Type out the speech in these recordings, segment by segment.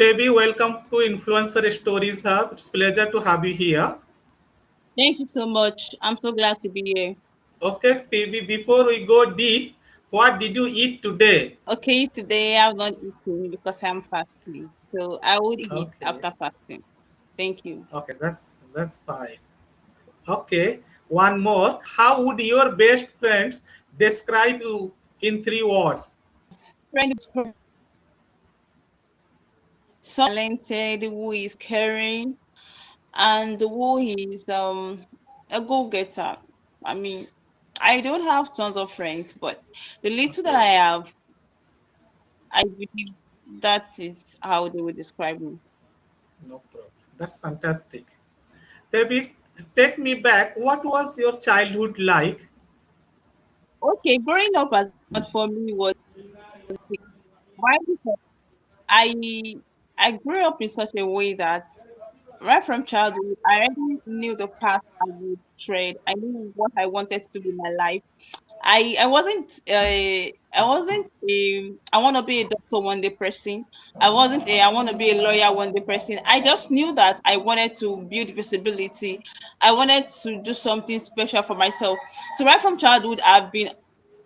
Phoebe, welcome to Influencer Stories Hub. It's pleasure to have you here. Thank you so much. I'm so glad to be here. Okay, Phoebe, before we go deep, what did you eat today? Okay, today I'm not eating because I'm fasting. So I would eat Okay, after fasting. Thank you. okay, that's fine. Okay, one more. How would your best friends describe you in 3 words? Friend is talented, who is caring, and who is a go-getter. I mean, I don't have tons of friends, but the little that Okay, I have, I believe that is how they would describe me. no problem. That's fantastic. Phoebe, take me back. What was your childhood like? Okay, growing up as for me was why because I I grew up in such a way that right from childhood I already knew the path I would tread. I knew what I wanted to do in my life. I wasn't I want to be a doctor one day person. I wasn't a I want to be a lawyer one day person. I just knew that I wanted to build visibility. I wanted to do something special for myself. So right from childhood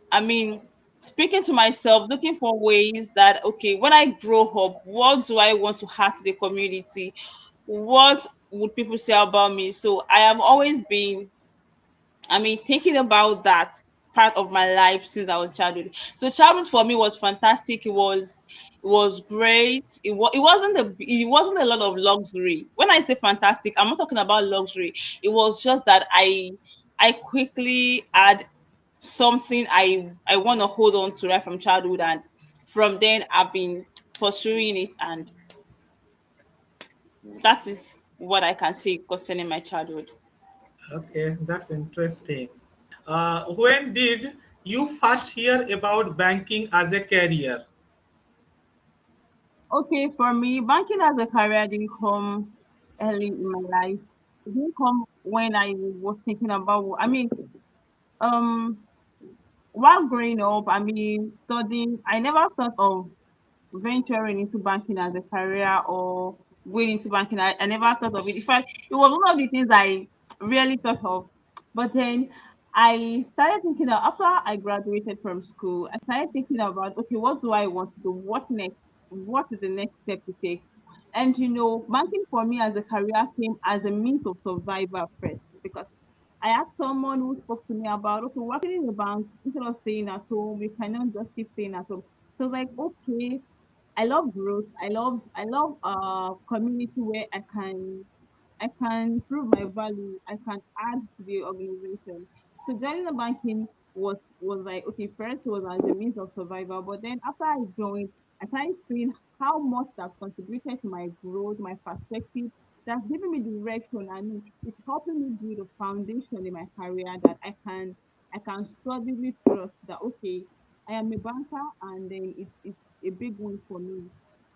I mean, speaking to myself, looking for ways that, okay, when I grow up, what do I want to add to the community? What would people say about me? So I have always been, thinking about that part of my life since I was childhood. So childhood for me was fantastic. It was great. It wasn't a lot of luxury. When I say fantastic, I'm not talking about luxury. It was just that I quickly had something I want to hold on to right from childhood, and from then I've been pursuing it, and that is what I can say concerning my childhood. Okay, that's interesting. When did you first hear about banking as a career? Okay, for me, banking as a career didn't come early in my life. It didn't come when I was thinking about. Um, while growing up, studying, I never thought of venturing into banking as a career or going into banking. I never thought of it. In fact, it was one of the things I really thought of. But then I started thinking that after I graduated from school, I started thinking about, okay, what do I want to do? What next? What is the next step to take? And banking for me as a career came as a means of survival first because I asked someone who spoke to me about, okay, working in the bank instead of staying at home, you cannot just keep staying at home. So I was like, okay, I love growth. I love community where I can prove my value. I can add to the organization. So joining the banking was like, okay, first it was as a means of survival, but then after I joined, I started seeing how much that contributed to my growth, my perspective, that's giving me direction, and it's helping me build a foundation in my career that I can solidly trust that, okay, I am a banker, and then it's a big win for me.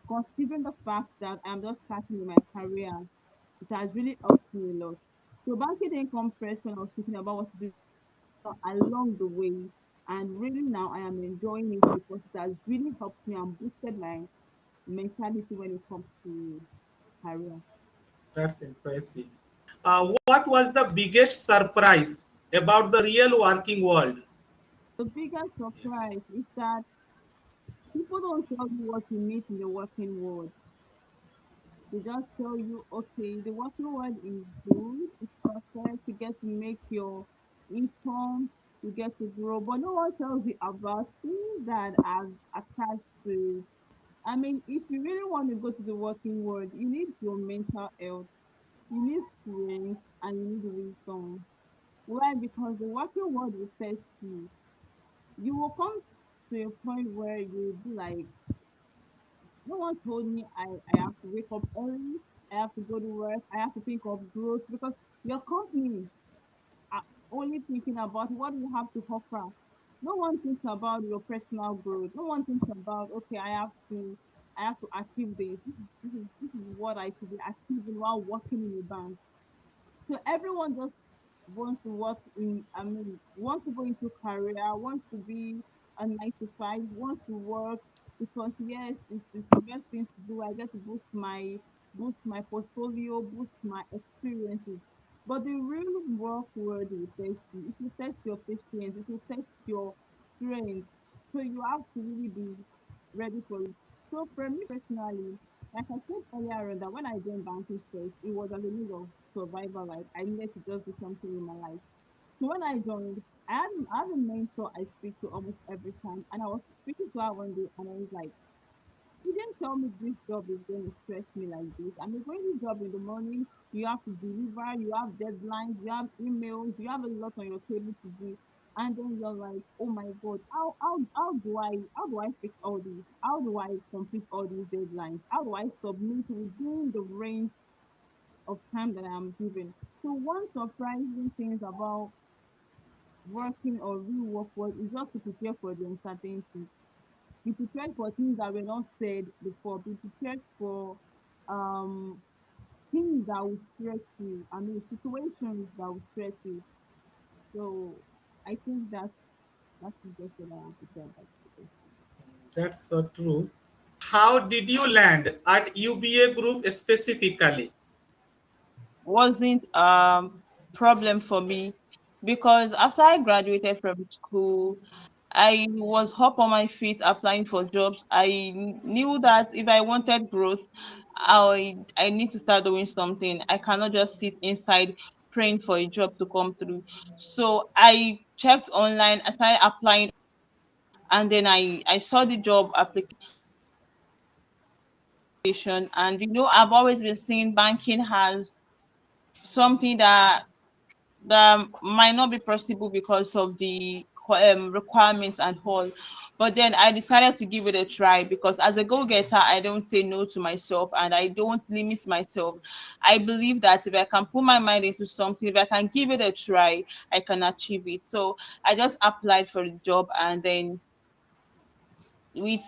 Considering the fact that I'm just starting in my career, it has really helped me a lot. So banking didn't come first when I was thinking about what to do along the way. And really now I am enjoying it because it has really helped me and boosted my mentality when it comes to career. That's impressive. What was the biggest surprise about the real working world? The biggest Yes. surprise is that people don't tell you what you meet in the working world. They just tell you, okay, the working world is good, it's perfect, you get to make your income, you get to grow, but no one tells you about things that are attached to it. If you really want to go to the working world, you need your mental health, you need strength, and you need wisdom. Why? Because the working world will test you. You will come to a point where you'll be like, no one told me I have to wake up early, I have to go to work, I have to think of growth because your company are only thinking about what you have to offer. No one thinks about your personal growth. No one thinks about, okay, I have to achieve this. This is what I should be achieving while working in a bank. So everyone just wants to work in, wants to go into career, wants to be a 9 to 5, wants to work. because yes, it's the best thing to do. I get to boost my portfolio, boost my experiences. But the real work world will test you. It will test your patience. It will test your strength. So you have to really be ready for it. So for me personally, like I said earlier on, that when I joined banking first, it was as a means of survival. Like I needed to just do something in my life. So when I joined, I had a mentor I speak to almost every time, and I was speaking to her one day, and I was like, "You didn't tell me this job is going to stress me like this. I'm going to job in the morning. You have to deliver. You have deadlines. You have emails. You have a lot on your table to do." And then you're like, "Oh my God, how do I fix all these? How do I complete all these deadlines? How do I submit within the range of time that I'm given?" So one surprising thing about working or real work was is just to prepare for the uncertainty. Be prepared for things that were not said before. Be prepared for um things that will stress you. I mean situations that will stress you. So I think that's just what I have to say about it. That's so true. How did you land at UBA Group specifically? Wasn't problem for me because after I graduated from school, I was up on my feet applying for jobs. Knew that if I wanted growth, I need to start doing something. I cannot just sit inside praying for a job to come through. So I checked online, I started applying, and then I saw the job application. And I've always been seeing banking has something that might not be possible because of the requirements and all. But then I decided to give it a try because as a go-getter, I don't say no to myself and I don't limit myself. I believe that if I can put my mind into something, if I can give it a try, I can achieve it. So I just applied for the job, and then with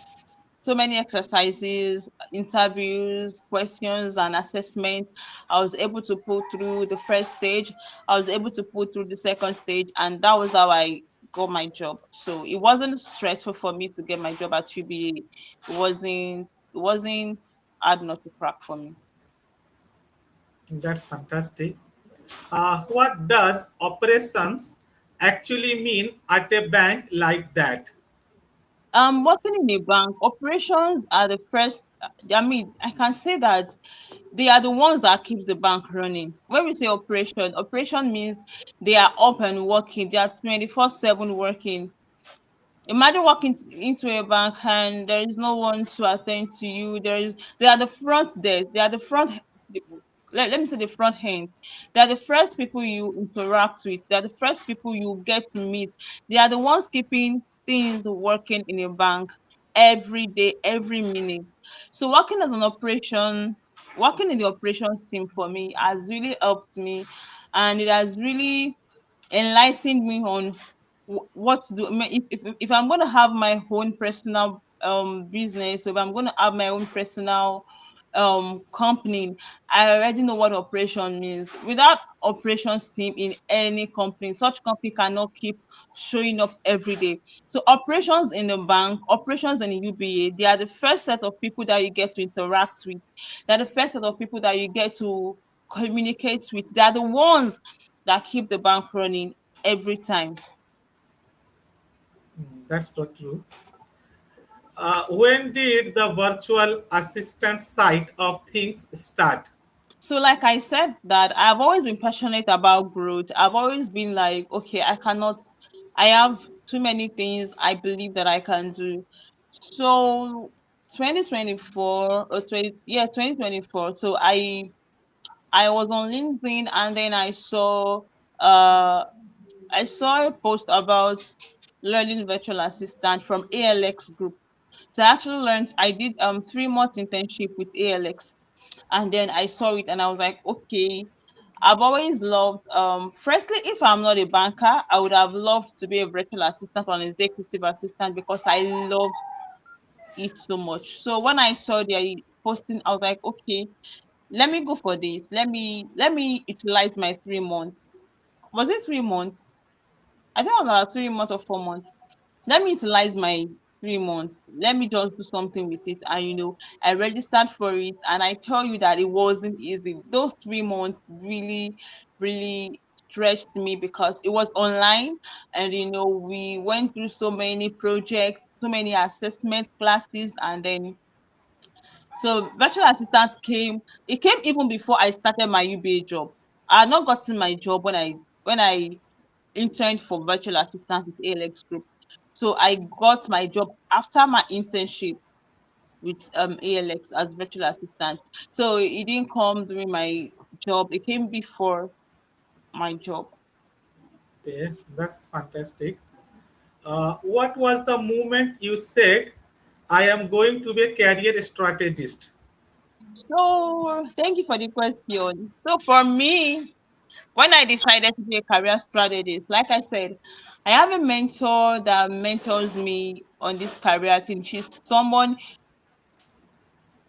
so many exercises, interviews, questions, and assessment, I was able to put through the first stage. I was able to put through the second stage, and that was how I got my job. So it wasn't stressful for me to get my job at UBA. It wasn't hard not to crack for me. That's fantastic. What does operations actually mean at a bank like that? Working in a bank, operations are the first. I mean, I can say that they are the ones that keeps the bank running. When we say operation means they are up and working. They are 24/7 working. Imagine walking into a bank and there is no one to attend to you. They are the front desk. They are the front. Let me say the front end. They are the first people you interact with. They are the first people you get to meet. They are the ones keeping things working in a bank every day, every minute. So working in the operations team for me has really helped me, and it has really enlightened me on what to do. I mean, if I'm going to have my own personal business, if I'm going to have my own personal company, I already know what operation means. Without operations team in any company, such company cannot keep showing up every day. So operations in the bank, operations in the UBA, they are the first set of people that you get to interact with. They're the first set of people that you get to communicate with. They are the ones that keep the bank running every time. That's so true. When did the virtual assistant side of things start? So, like I said, that I've always been passionate about growth. I've always been like, okay, I have too many things I believe that I can do. So, 2024 or 2024. So, I was on LinkedIn, and then uh I saw a post about learning virtual assistant from ALX Group. So I did 3 month internship with ALX, and then I saw it and I was like, okay, I've always loved firstly, if I'm not a banker, I would have loved to be a virtual assistant or an executive assistant because I love it so much. So when I saw the posting, I was like, okay, let me go for this. Let me utilize my 3 months. Was it 3 months? I think it was about 3 months or 4 months. Let me utilize 3 months. Let me just do something with it. And I registered for it, and I tell you that it wasn't easy. Those 3 months really, really stretched me because it was online, and we went through so many projects, so many assessment classes, and then so virtual assistant came. It came even before I started my UBA job. I had not gotten my job when I interned for virtual assistant with ALX Group. So I got my job after my internship with ALX as virtual assistant. So it didn't come during my job. It came before my job. Okay, that's fantastic. What was the moment you said, I am going to be a career strategist? So thank you for the question. So for me, when I decided to be a career strategist, like I said, I have a mentor that mentors me on this career thing. She's someone,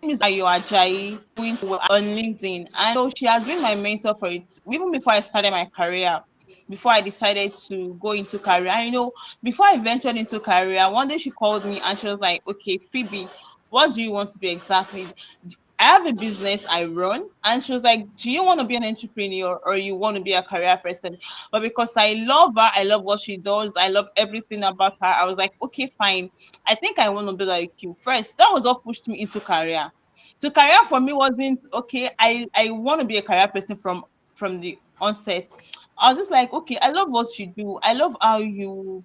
name is Ayo Ajayi, doing so well on LinkedIn. And so she has been my mentor for it, even before I started my career, before I decided to go into career. And before I ventured into career, one day she called me and she was like, okay, Phoebe, what do you want to do exactly? I have a business I run. And she was like, do you want to be an entrepreneur or you want to be a career person? But because I love her, I love what she does, I love everything about her, I was like, okay, fine. I think I want to be like you. First, that was what pushed me into career. So career for me wasn't okay. I want to be a career person from the onset. I was just like, okay, I love what you do. I love how you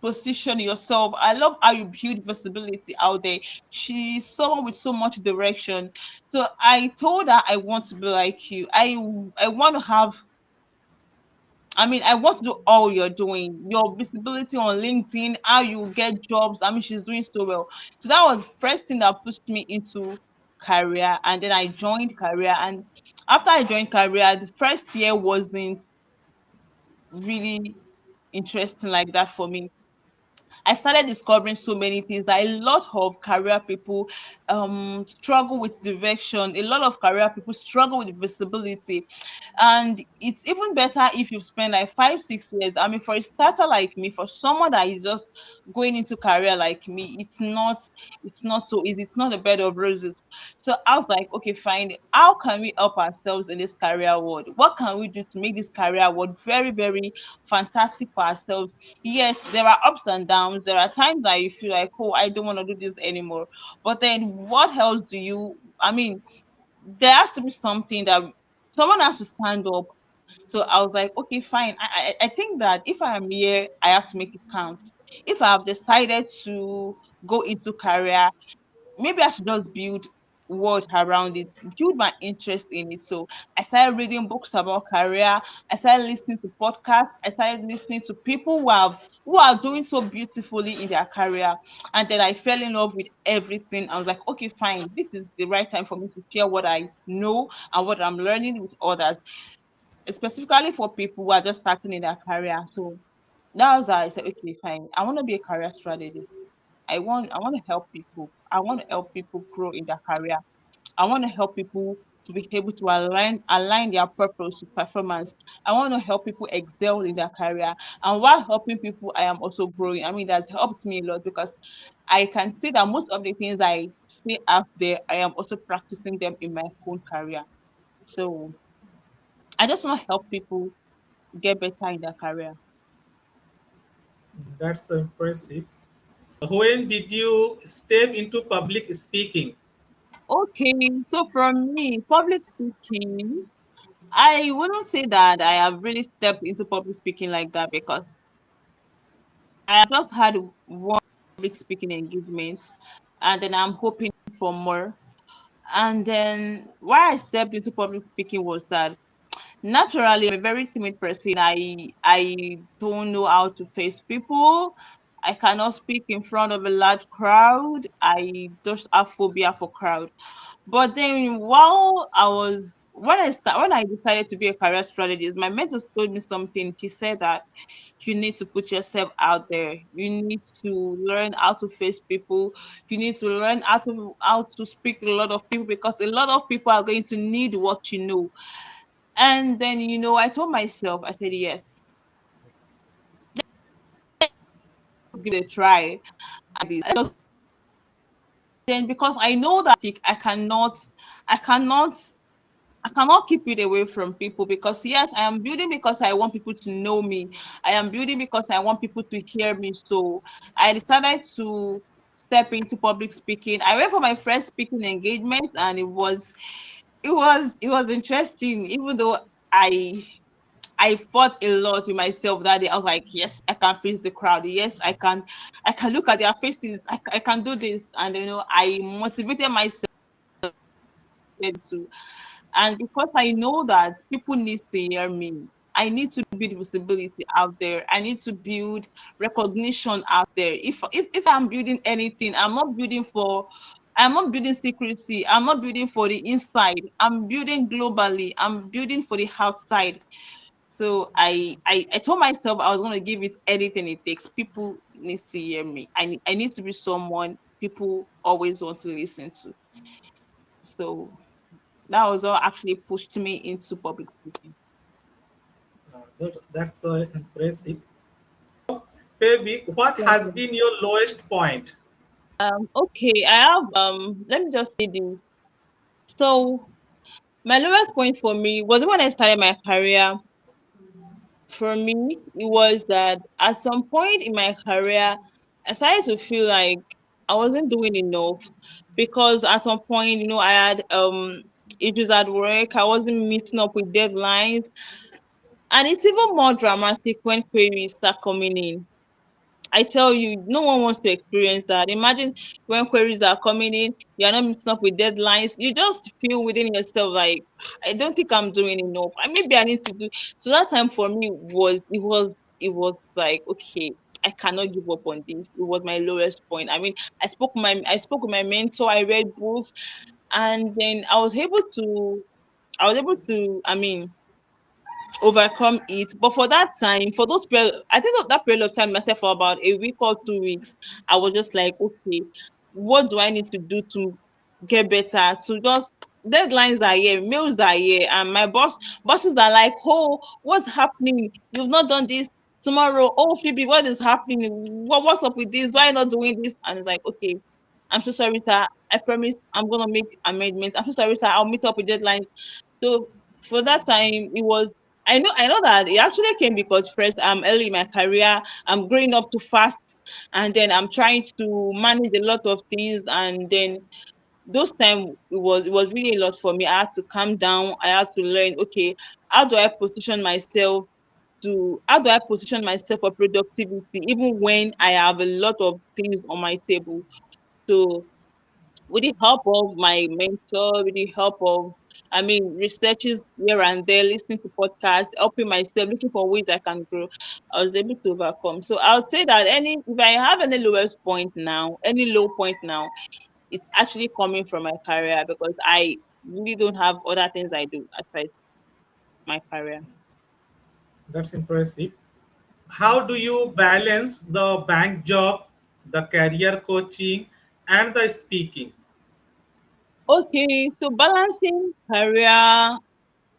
position yourself. I love how you build visibility out there. She's someone with so much direction. So I told her I want to be like you. I want to have, I want to do all you're doing, your visibility on LinkedIn, how you get jobs. She's doing so well. So that was the first thing that pushed me into career. And then I joined career. And after I joined career, the first year wasn't really interesting like that for me. I started discovering so many things that a lot of career people struggle with direction. A lot of career people struggle with visibility. And it's even better if you spend like 5 6 years. For a starter like me, for someone that is just going into career like me, it's not so easy. It's not a bed of roses. So I was like, okay, fine. How can we help ourselves in this career world? What can we do to make this career world very, very fantastic for ourselves? Yes, there are ups and downs. There are times that you feel like, oh, I don't want to do this anymore. But then what else do you, there has to be something that someone has to stand up. So I was like, okay, fine. I think that if I am here, I have to make it count. If I have decided to go into career, maybe I should just build word around it, build my interest in it. So I started reading books about career. I started listening to podcasts. I started listening to people who are doing so beautifully in their career. And then I fell in love with everything. I was like, okay, fine. This is the right time for me to share what I know and what I'm learning with others, specifically for people who are just starting in their career. So that was how I said, okay, fine. I want to be a career strategist. I want to help people. I want to help people grow in their career. I want to help people to be able to align their purpose to performance. I want to help people excel in their career. And while helping people, I am also growing. That's helped me a lot because I can see that most of the things I say out there, I am also practicing them in my own career. So I just want to help people get better in their career. That's so impressive. When did you step into public speaking? Okay, so for me, public speaking, I wouldn't say that I have really stepped into public speaking like that because I have just had one public speaking engagement and then I'm hoping for more. And then why I stepped into public speaking was that naturally I'm a very timid person. I don't know how to face people. I cannot speak in front of a large crowd. I just have phobia for crowd. But then while I was when I decided to be a career strategist, my mentor told me something. She said that you need to put yourself out there. You need to learn how to face people. You need to learn how to speak to a lot of people because a lot of people are going to need what you know. And then I told myself, I said yes, give it a try. Then because I know that I cannot I cannot keep it away from people because yes, I am building because I want people to know me. I am building because I want people to hear me. So I decided to step into public speaking. I went for my first speaking engagement and it was interesting, even though I fought a lot with myself that day. I was like, yes, I can face the crowd. Yes, I can look at their faces. I can do this. And I motivated myself to. And because I know that people need to hear me, I need to build visibility out there. I need to build recognition out there. If I'm building anything, I'm not building secrecy. I'm not building for the inside. I'm building globally. I'm building for the outside. So I told myself I was going to give it anything it takes. People need to hear me. I need to be someone people always want to listen to. So that was what actually pushed me into public speaking. That's impressive. Baby, what has been your lowest point? Okay, I have let me just say this. So my lowest point for me was when I started my career. For me, it was that at some point in my career, I started to feel like I wasn't doing enough because at some point, I had issues at work. I wasn't meeting up with deadlines, and it's even more dramatic when queries start coming in. I tell you, no one wants to experience that. Imagine when queries are coming in, you're not meeting up with deadlines. You just feel within yourself like, I don't think I'm doing enough. And maybe I need to do. So that time for me it was like, okay, I cannot give up on this. It was my lowest point. I mean, I spoke with my mentor. I read books, and then I was able to. I mean, overcome it. But for that time, for those period, I think that period of time myself for about a week or 2 weeks, I was just like, okay, what do I need to do to get better? To just deadlines are here, mails are here, and my bosses are like, oh, what's happening? You've not done this tomorrow. Oh, Phoebe, what is happening? What's up with this? Why not doing this? And it's like, okay, I'm so sorry, sir. I promise I'm gonna make amendments. I'm so sorry, sir. I'll meet up with deadlines. So for that time, it was I know that it actually came because first I'm early in my career, I'm growing up too fast, and then I'm trying to manage a lot of things, and then those time it was really a lot for me. I had to calm down, I had to learn, okay, how do I position myself for productivity, even when I have a lot of things on my table. So with the help of my mentor, with the help of, I mean, researches here and there, listening to podcasts, helping myself, looking for ways I can grow, I was able to overcome. So I'll say that if I have any lowest point now, any low point now, it's actually coming from my career because I really don't have other things I do aside my career. That's impressive. How do you balance the bank job, the career coaching, and the speaking? Okay, so balancing career,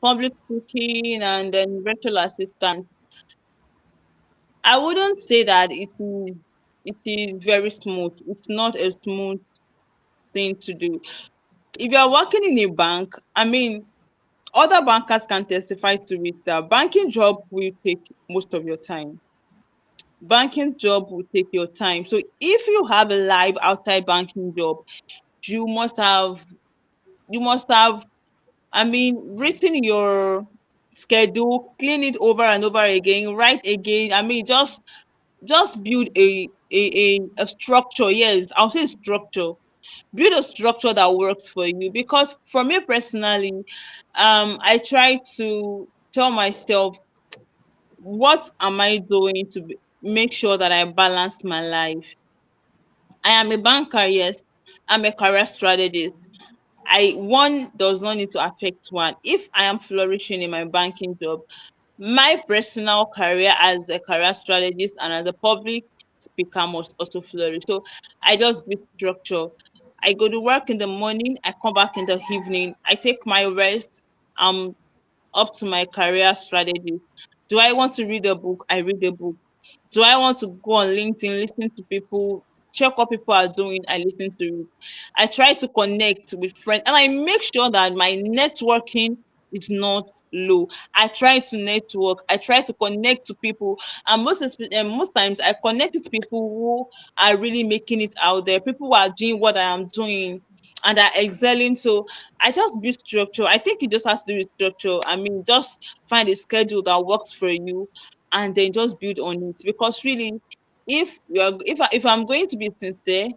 public speaking, and then virtual assistant. I wouldn't say that it is very smooth. It's not a smooth thing to do. If you are working in a bank, I mean, other bankers can testify to it that banking job will take most of your time. Banking job will take your time. So if you have a live outside banking job, you must have you must have, I mean, written your schedule, clean it over and over again, write again. I mean, just build a structure. Yes, I'll say structure. Build a structure that works for you. Because for me personally, I try to tell myself, what am I doing to make sure that I balance my life? I am a banker, yes. I'm a career strategist. One does not need to affect one. If I am flourishing in my banking job, my personal career as a career strategist and as a public speaker must also flourish. So I just build structure. I go to work in the morning, I come back in the evening, I take my rest. I'm up to my career strategy. Do I want to read a book? I read a book. Do I want to go on LinkedIn, listen to people? check what people are doing. I listen to it. I try to connect with friends, and I make sure that my networking is not low. I try to network. I try to connect to people, and most times I connect with people who are really making it out there. People who are doing what I am doing and are excelling. So I just build structure. I think it just has to do with structure. I mean, just find a schedule that works for you, and then just build on it. Because really, if I'm going to be sincere,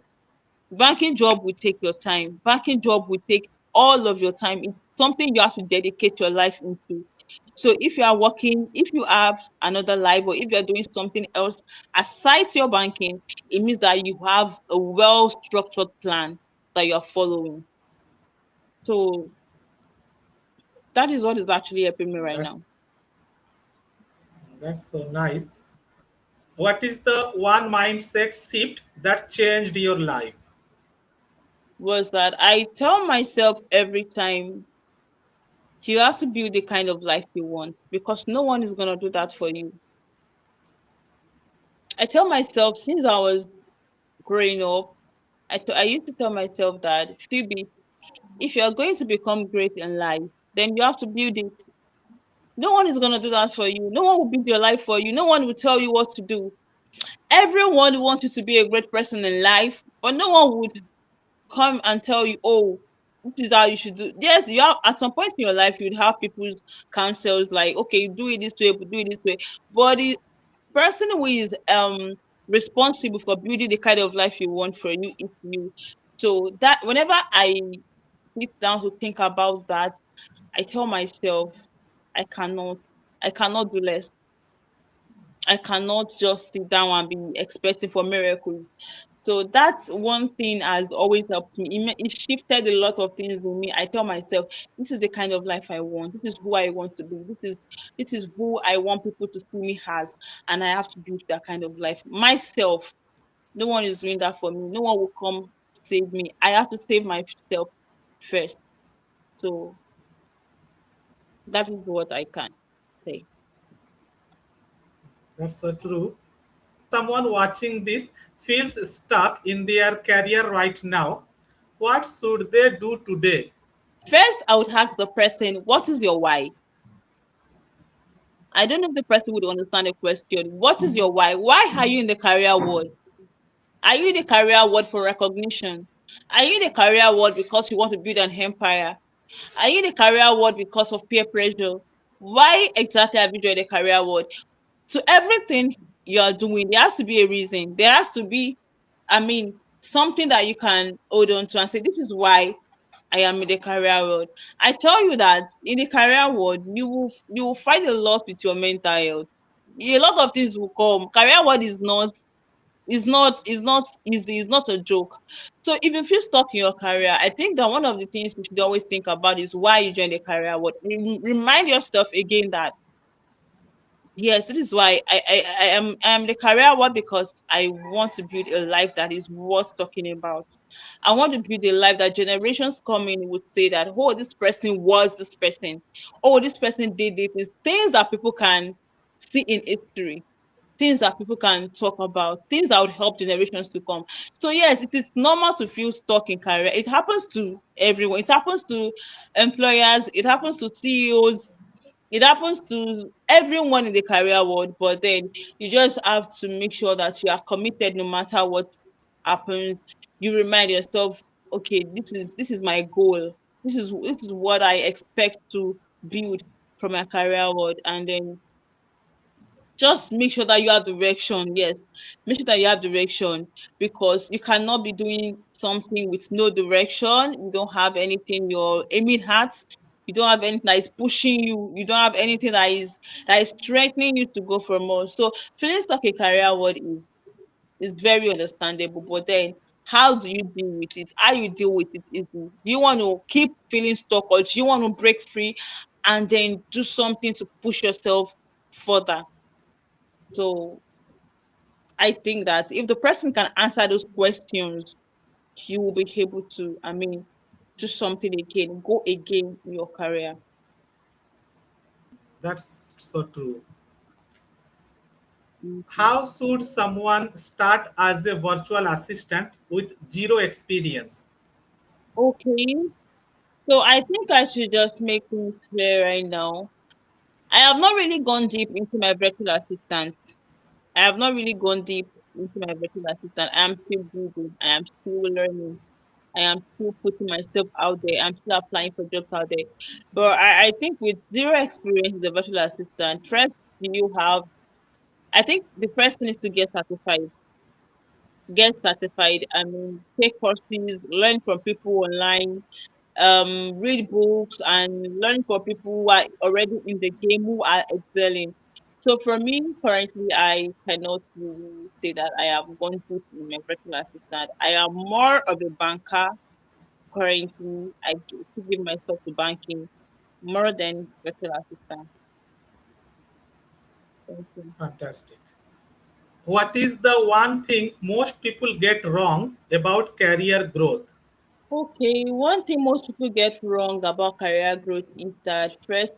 banking job will take your time. Banking job will take all of your time. It's something you have to dedicate your life into. So if you are working, if you have another life, or if you're doing something else aside your banking, it means that you have a well structured plan that you're following. So that is what is actually helping me right That's now. that's so nice. What is the one mindset shift that changed your life? Was that I tell myself every time, you have to build the kind of life you want, because no one is going to do that for you. I tell myself since I was growing up, I used to tell myself that, Phoebe, if you are going to become great in life, then you have to build it. No one is going to do that for you. No one will build your life for you. No one will tell you what to do. Everyone wants you to be a great person in life, but no one would come and tell you, oh, this is how you should do. Yes, you have at some point in your life, you'd have people's counsels like, okay, do it this way, do it this way. But the person who is responsible for building the kind of life you want for you is you. So that whenever I sit down to think about that, I tell myself, I cannot, I cannot do less. I cannot just sit down and be expecting for miracles. So that's one thing has always helped me. It shifted a lot of things in me. I tell myself, this is the kind of life I want. This is who I want to be. This is who I want people to see me as, and I have to build that kind of life myself. No one is doing that for me. No one will come save me. I have to save myself first. So that is what I can say. That's so true. Someone watching this feels stuck in their career right now. What should they do today? First, I would ask the person, what is your why? I don't know if the person would understand the question. What is your why? Why are you in the career world? Are you in the career world for recognition? Are you in the career world because you want to build an empire? Are you in the career world because of peer pressure? Why exactly have you joined the career world? To everything you are doing, there has to be a reason. There has to be, I mean, something that you can hold on to and say, this is why I am in the career world. I tell you that in the career world, you will fight a lot with your mental health. A lot of things will come. Career world is not easy. It's not a joke. So if you feel stuck in your career, I think that one of the things you should always think about is why you joined the career world. Remind yourself again that yes, this is why I am the career what, because I want to build a life that is worth talking about. I want to build a life that generations coming would say that, oh, this person was this person. Oh, this person did this. Things that people can see in history, things that people can talk about, things that would help generations to come. So yes, it is normal to feel stuck in career. It happens to everyone. It happens to employers. It happens to CEOs. It happens to everyone in the career world, but then you just have to make sure that you are committed no matter what happens. You remind yourself, okay, this is my goal. This is what I expect to build from my career world, and then just make sure that you have direction. Yes, make sure that you have direction, because you cannot be doing something with no direction. You don't have anything you're aiming at. You don't have anything that is pushing you. You don't have anything that is strengthening you to go for more. So feeling stuck in career world is very understandable. But then how do you deal with it? How you deal with it is, do you want to keep feeling stuck, or do you want to break free and then do something to push yourself further? So I think that if the person can answer those questions, you will be able to, I mean, do something again, go again in your career. That's so true. Mhm. How should someone start as a virtual assistant with zero experience? Okay, so I think I should just make things clear right now. I have not really gone deep into my virtual assistant. I have not really gone deep into my virtual assistant. I am still Googling. I am still learning. I am still putting myself out there. I'm still applying for jobs out there. But I think with zero experience as a virtual assistant, first you have, I think the first thing is to get certified. Get certified. I mean, take courses, learn from people online, read books, and learn from people who are already in the game, who are excelling. So for me, currently, I cannot really say that I have gone deep in my virtual assistant. I am more of a banker currently. To give myself to banking more than virtual assistant. Thank you. Fantastic. What is the one thing most people get wrong about career growth? Okay, one thing most people get wrong about career growth is that first,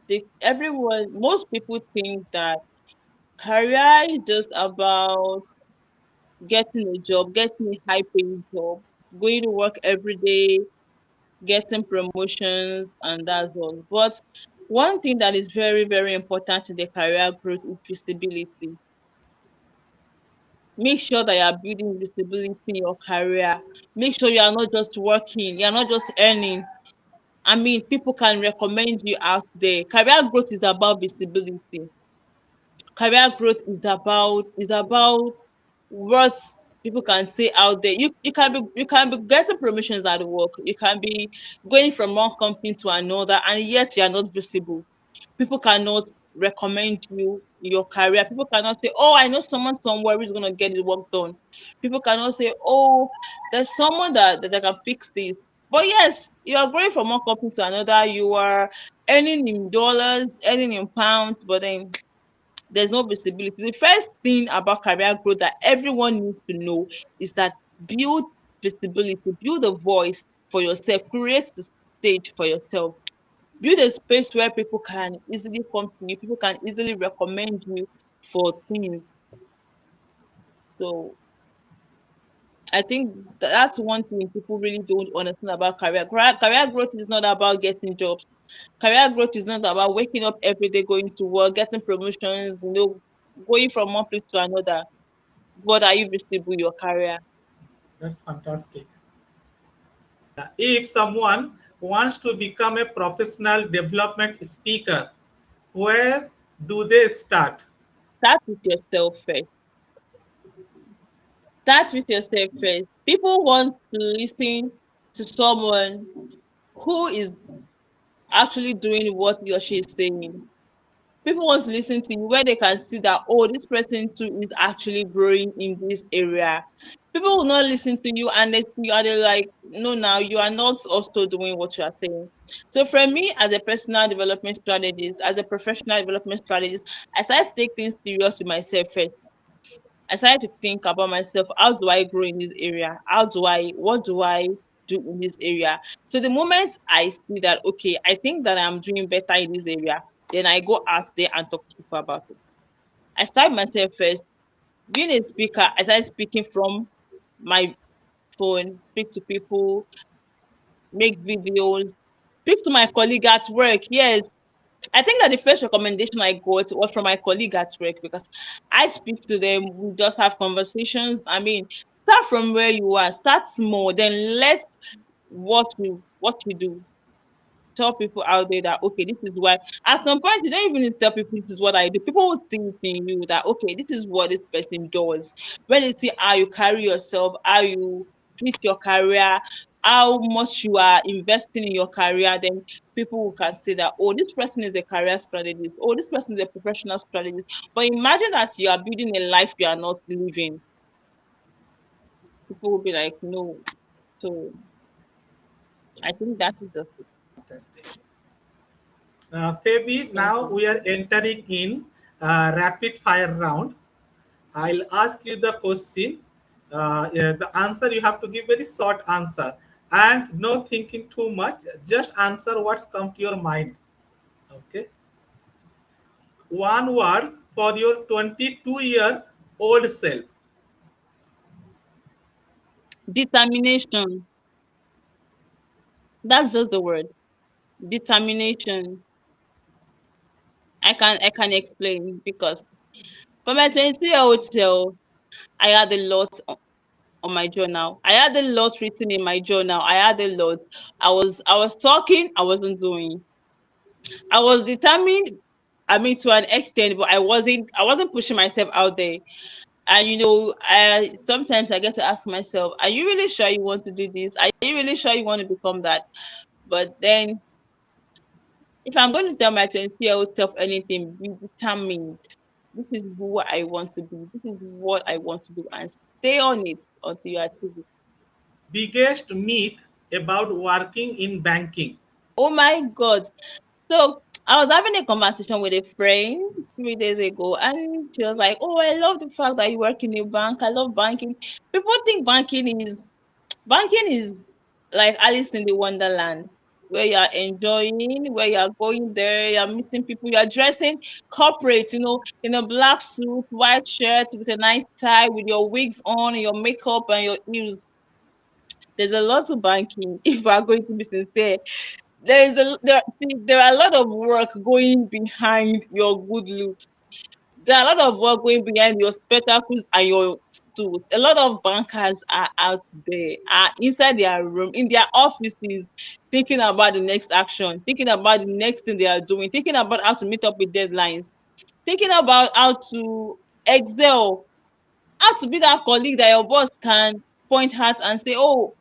most people think that career is just about getting a job, getting a high paying job, going to work every day, getting promotions, and that's all. But one thing that is very, very important in the career growth is visibility. Make sure that you are building visibility in your career. Make sure you are not just working, you are not just earning. I mean, people can recommend you out there. Career growth is about visibility. Career growth is about what people can say out there. You can be getting promotions at work. You can be going from one company to another, and yet you are not visible. People cannot recommend you in your career. People cannot say, "Oh, I know someone somewhere who's gonna get his work done." People cannot say, "Oh, there's someone that can fix this." But yes, you are going from one company to another. You are earning in dollars, earning in pounds, but then there's no visibility. The first thing about career growth that everyone needs to know is that build visibility, build a voice for yourself, create the stage for yourself, build a space where people can easily come to you, people can easily recommend you for things. So I think that's one thing people really don't understand about career. Career growth is not about getting jobs. Career growth is not about waking up every day, going to work, getting promotions, going from one place to another. What are you visible in your career? That's fantastic. If someone wants to become a professional development speaker, where do they start? Start with yourself first. Start with yourself first. People want to listen to someone who is actually doing what he or she is saying. People want to listen to you where they can see that, oh, this person too is actually growing in this area. People will not listen to you and they're like, no, now you are not also doing what you are saying. So for me, as a personal development strategist, as a professional development strategist, I started to take things serious with myself first. I started to think about myself. How do I grow in this area? What do I do in this area? So the moment I see that, okay, I think that I'm doing better in this area, then I go out there and talk to people about it. I start myself first. Being a speaker, I started speaking from my phone, speak to people, make videos, speak to my colleague at work. Yes, I think that the first recommendation I got was from my colleague at work because I speak to them, we just have conversations. I mean, start from where you are, start small, then let what you do. Tell people out there that okay, this is why. At some point, you don't even need to tell people this is what I do. People will think in you that okay, this is what this person does. When they see how you carry yourself, how you treat your career, how much you are investing in your career, then people can say that oh, this person is a career strategist. Oh, this person is a professional strategist. But imagine that you are building a life you are not living. People will be like, no. So I think that is just it. Fantastic. Phoebe, Thank now you. we are entering in rapid fire round. I'll ask you the question. Yeah, the answer you have to give very short answer and no thinking too much. Just answer what's come to your mind. Okay. One word for your 22-year old self? Determination. That's just the word. Determination. I can explain because for my 20-year-old self, I had a lot on my journal. I had a lot written in my journal. I had a lot. I was talking, I wasn't doing. I was determined, I mean to an extent, but I wasn't pushing myself out there. And I sometimes I get to ask myself, are you really sure you want to do this? Are you really sure you want to become that? But then if I'm going to tell my 20-year-old self anything, be determined. This is what I want to be. This is what I want to do, and stay on it until you achieve it. Biggest myth about working in banking? Oh my God. So I was having a conversation with a friend 3 days ago, and she was like, "Oh, I love the fact that you work in a bank. I love banking. People think banking is like Alice in the Wonderland, where you are enjoying, where you are going there, you are meeting people, you are dressing corporate, in a black suit, white shirt with a nice tie, with your wigs on, your makeup, and your heels. There's a lot of banking. If we are going to be sincere, there are a lot of work going behind your good looks. There are a lot of work going behind your spectacles and your suits. A lot of bankers are out there, are inside their room, in their offices, thinking about the next action, thinking about the next thing they are doing, thinking about how to meet up with deadlines, thinking about how to excel, how to be that colleague that your boss can point to and say, oh,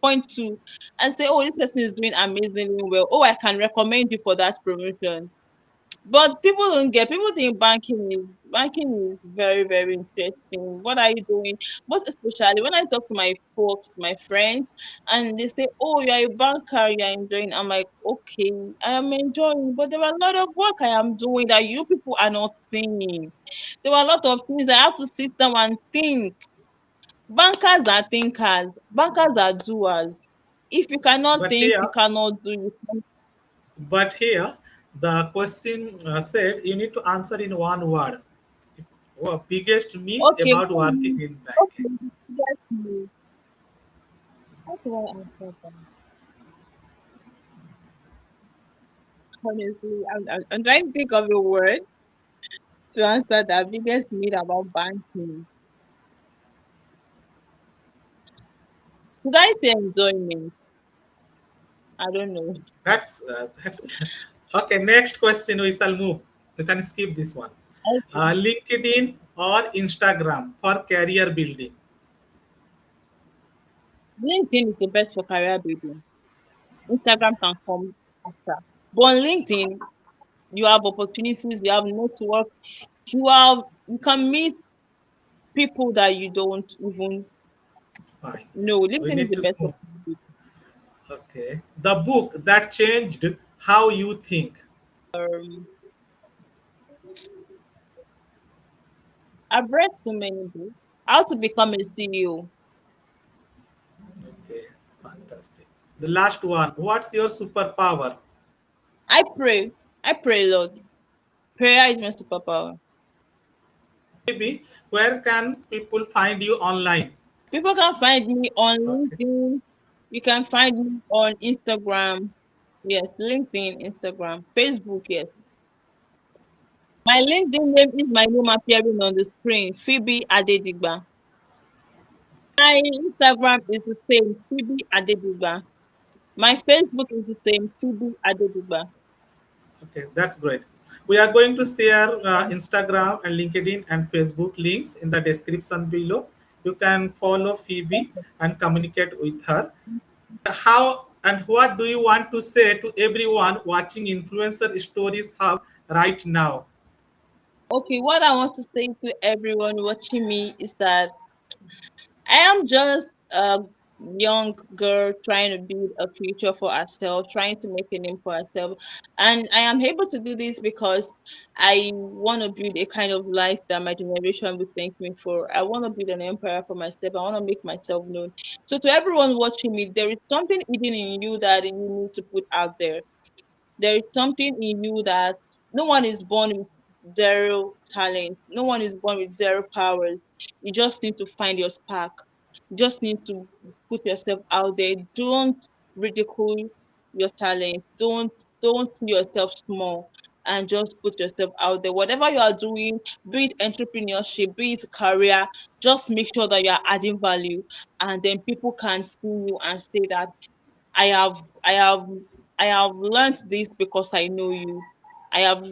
this person is doing amazingly well. Oh, I can recommend you for that promotion. But people think banking is very, very interesting. What are you doing? Most especially when I talk to my folks, my friends, and they say, "Oh, you are a banker, you are enjoying." I'm like, "Okay, I am enjoying, but there are a lot of work I am doing that you people are not seeing. There are a lot of things I have to sit down and think. Bankers are thinkers. Bankers are doers. If you cannot But think, you here, cannot do. You can't. but here, the question said you need to answer in one word. Biggest myth Okay, about working in banking. okay, get me. How do I answer that? Honestly, I'm trying to think of a word to answer that biggest myth about banking. Should I say enjoyment? I don't know. That's okay. Next question, we shall move. You can skip this one. Okay. LinkedIn or Instagram for career building. LinkedIn is the best for career building. Instagram can come after. But on LinkedIn, you have opportunities, you have network, you can meet people that you don't even Fine. know. We LinkedIn is need the to best for move. career building. Okay. The book that changed how you think. Um, I've read so many books. How to become a CEO. Okay. Fantastic. The last one. What's your superpower? I pray. I pray a lot. Prayer is my superpower. Maybe where can people find you online? People can find me on Okay. LinkedIn. You can find me on Instagram. Yes, LinkedIn, Instagram, Facebook. Yes. My LinkedIn name is my name appearing on the screen, Phebe Adedigba. My Instagram is the same, Phebe Adedigba. My Facebook is the same, Phebe Adedigba. Okay, that's great. We are going to share Instagram and LinkedIn and Facebook links in the description below. You can follow Phoebe and communicate with her. How and what do you want to say to everyone watching Influencer Stories Hub right now? Okay, what I want to say to everyone watching me is that I am just a young girl trying to build a future for herself, trying to make a name for herself. And I am able to do this because I want to build a kind of life that my generation will thank me for. I want to build an empire for myself. I want to make myself known. So, to everyone watching me, there is something hidden in you that you need to put out there. There is something in you that no one is born with zero talent, no one is born with zero powers. You just need to find your spark. You just need to put yourself out there. Don't ridicule your talent. Don't see yourself small, and just put yourself out there. Whatever you are doing, be it entrepreneurship, be it career, just make sure that you are adding value, and then people can see you and say that I have I have I have learned this because I know you. I have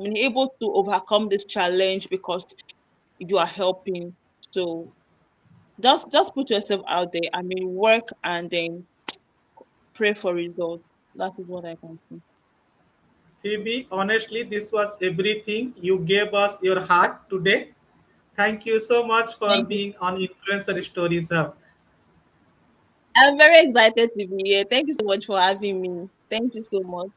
been able to overcome this challenge because you are helping. So just put yourself out there. I mean, work and then pray for results. That is what I can say. Phoebe, honestly, this was everything. You gave us your heart today. Thank you so much for Thank you. being on Influencer Stories Hub. I'm very excited to be here. Thank you so much for having me. Thank you so much.